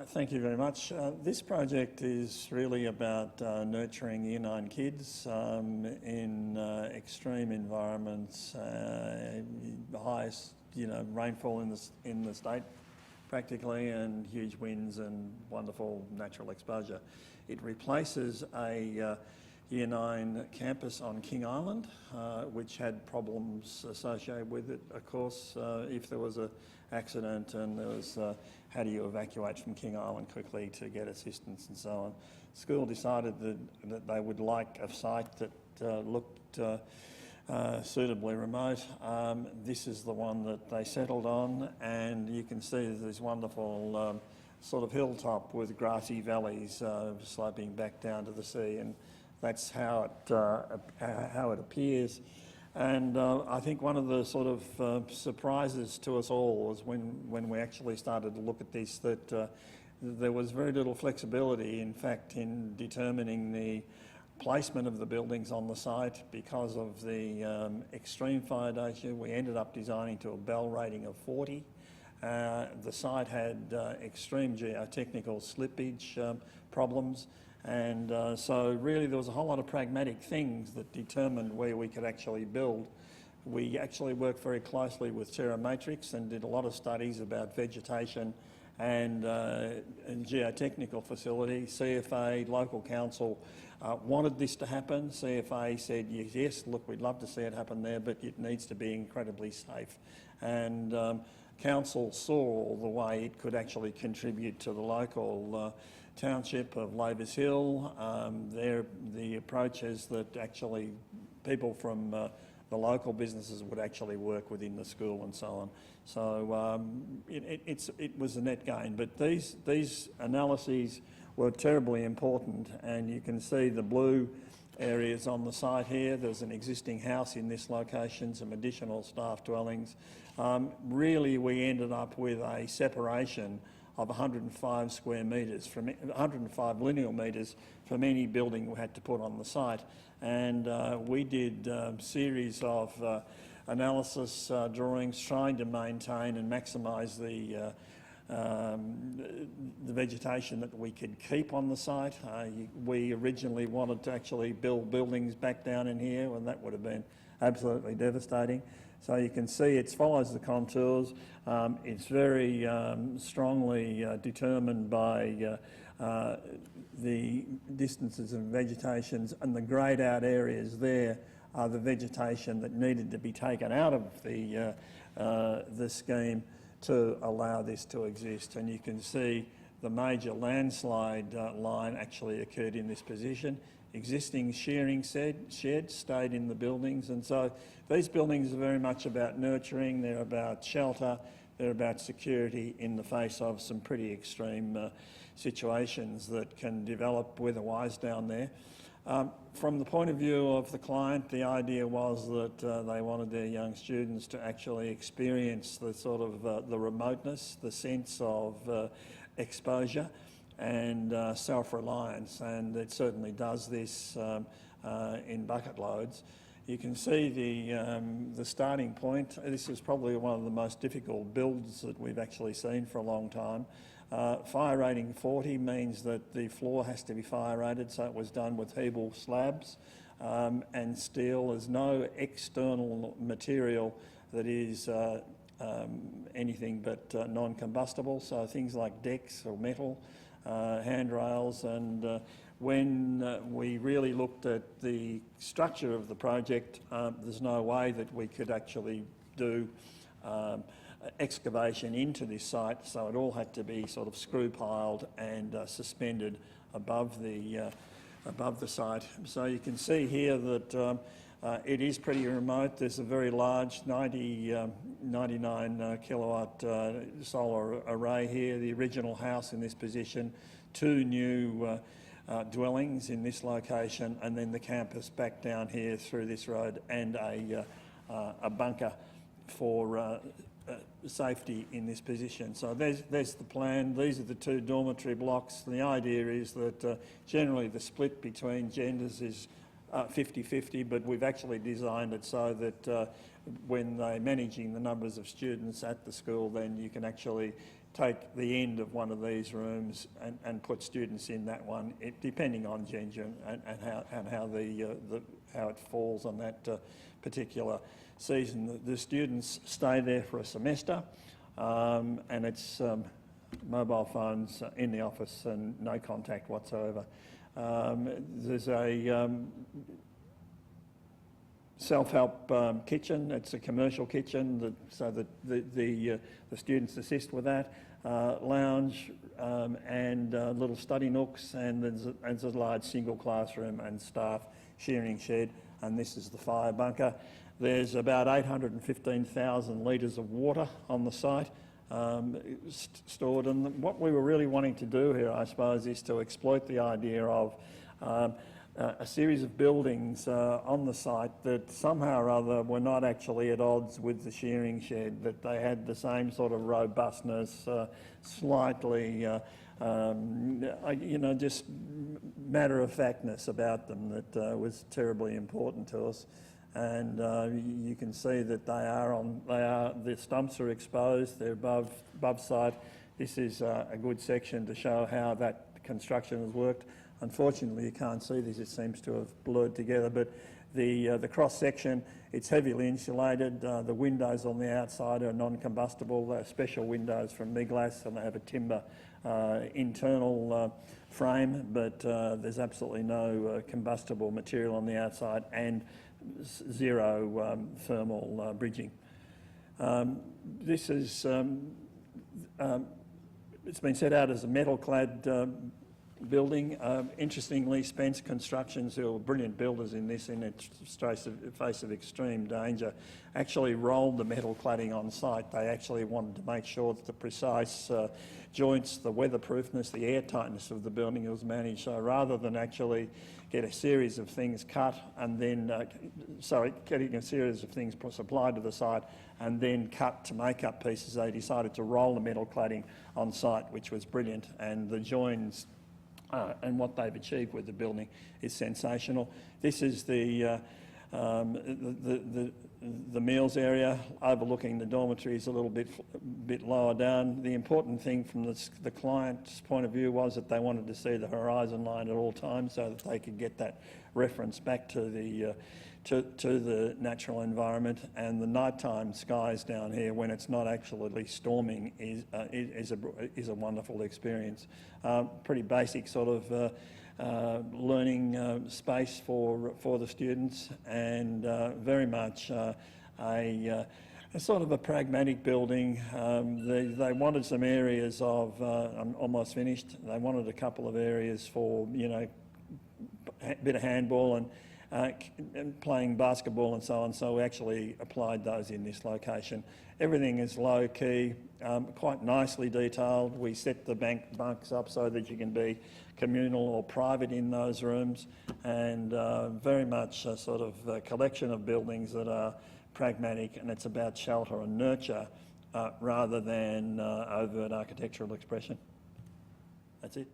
Thank you very much. This project is really about nurturing Year 9 kids in extreme environments, highest rainfall in the state practically, and huge winds and wonderful natural exposure. It replaces a Year 9 campus on King Island, which had problems associated with it, of course, if there was an accident and there was how do you evacuate from King Island quickly to get assistance and so on. School decided that they would like a site that looked suitably remote. This is the one that they settled on, and you can see there's this wonderful sort of hilltop with grassy valleys sloping back down to the sea, and that's how it appears. And I think one of the sort of surprises to us all was when we actually started to look at this, that there was very little flexibility, in fact, in determining the placement of the buildings on the site because of the extreme fire danger. We ended up designing to a bell rating of 40. The site had extreme geotechnical slippage problems. And so really there was a whole lot of pragmatic things that determined where we could actually build. We actually worked very closely with Terra Matrix and did a lot of studies about vegetation and geotechnical facility. CFA, local council wanted this to happen. CFA said, yes, look, we'd love to see it happen there, but it needs to be incredibly safe. And council saw the way it could actually contribute to the local township of Labour's Hill. The approach is that actually people from the local businesses would actually work within the school and so on. So it was a net gain, but these analyses were terribly important, and you can see the blue areas on the site here. There's an existing house in this location, some additional staff dwellings. Really, we ended up with a separation of 105 square metres, from 105 linear metres from any building we had to put on the site. And we did a series of analysis drawings trying to maintain and maximise the vegetation that we could keep on the site. We originally wanted to actually build buildings back down in here, and that would have been absolutely devastating. So you can see it follows the contours. It's very strongly determined by the distances of vegetations, and the greyed out areas there are the vegetation that needed to be taken out of the scheme to allow this to exist. And you can see the major landslide line actually occurred in this position. Existing shearing sheds stayed in the buildings, and so these buildings are very much about nurturing, they're about shelter, they're about security in the face of some pretty extreme situations that can develop weather-wise down there. From the point of view of the client, the idea was that they wanted their young students to actually experience the sort of the remoteness, the sense of exposure and self-reliance, and it certainly does this in bucket loads. You can see the starting point. This is probably one of the most difficult builds that we've actually seen for a long time. Fire rating 40 means that the floor has to be fire rated, so it was done with Hebel slabs and steel. There's no external material that is anything but non-combustible, so things like decks or metal, handrails, and when we really looked at the structure of the project, there's no way that we could actually do excavation into this site, so it all had to be sort of screw piled and suspended above the site. So you can see here that it is pretty remote. There's a very large 99 kilowatt solar array here, the original house in this position, two new dwellings in this location, and then the campus back down here through this road, and a bunker for safety in this position. So there's the plan. These are the two dormitory blocks. The idea is that generally the split between genders is 50-50, but we've actually designed it so that when they're managing the numbers of students at the school, then you can actually take the end of one of these rooms and put students in that one, depending on gender and how it falls on that particular season. The students stay there for a semester, and it's mobile phones in the office and no contact whatsoever. There's a self-help kitchen. It's a commercial kitchen, so that the students assist with that. Lounge and little study nooks, and there's a large single classroom and staff shearing shed, and this is the fire bunker. There's about 815,000 litres of water on the site stored, and what we were really wanting to do here, I suppose, is to exploit the idea of a series of buildings on the site that somehow or other were not actually at odds with the shearing shed, that they had the same sort of robustness, slightly, just matter-of-factness about them that was terribly important to us. And you can see that the stumps are exposed, they're above site. This is a good section to show how that construction has worked. Unfortunately, you can't see this, it seems to have blurred together, but the cross-section, it's heavily insulated. The windows on the outside are non-combustible. They're special windows from Miglas, and they have a timber internal frame, but there's absolutely no combustible material on the outside, and zero thermal bridging. This is, it's been set out as a metal-clad building. Interestingly, Spence Constructions, who are brilliant builders in this, in its face of extreme danger, actually rolled the metal cladding on site. They actually wanted to make sure that the precise joints, the weatherproofness, the airtightness of the building was managed. So rather than actually get a series of things cut and then, getting a series of things supplied to the site and then cut to make up pieces, they decided to roll the metal cladding on site, which was brilliant, and the joins and what they've achieved with the building is sensational. This is the meals area overlooking the dormitories a little bit lower down. The important thing from the client's point of view was that they wanted to see the horizon line at all times so that they could get that reference back to the natural environment, and the nighttime skies down here when it's not actually storming is a wonderful experience. Pretty basic sort of learning space for the students, and very much a sort of a pragmatic building. They wanted some areas of, I'm almost finished, they wanted a couple of areas for, a bit of handball and playing basketball and so on, so we actually applied those in this location. Everything is low key, quite nicely detailed. We set the bunks up so that you can be communal or private in those rooms, and very much a sort of a collection of buildings that are pragmatic, and it's about shelter and nurture rather than overt architectural expression. That's it.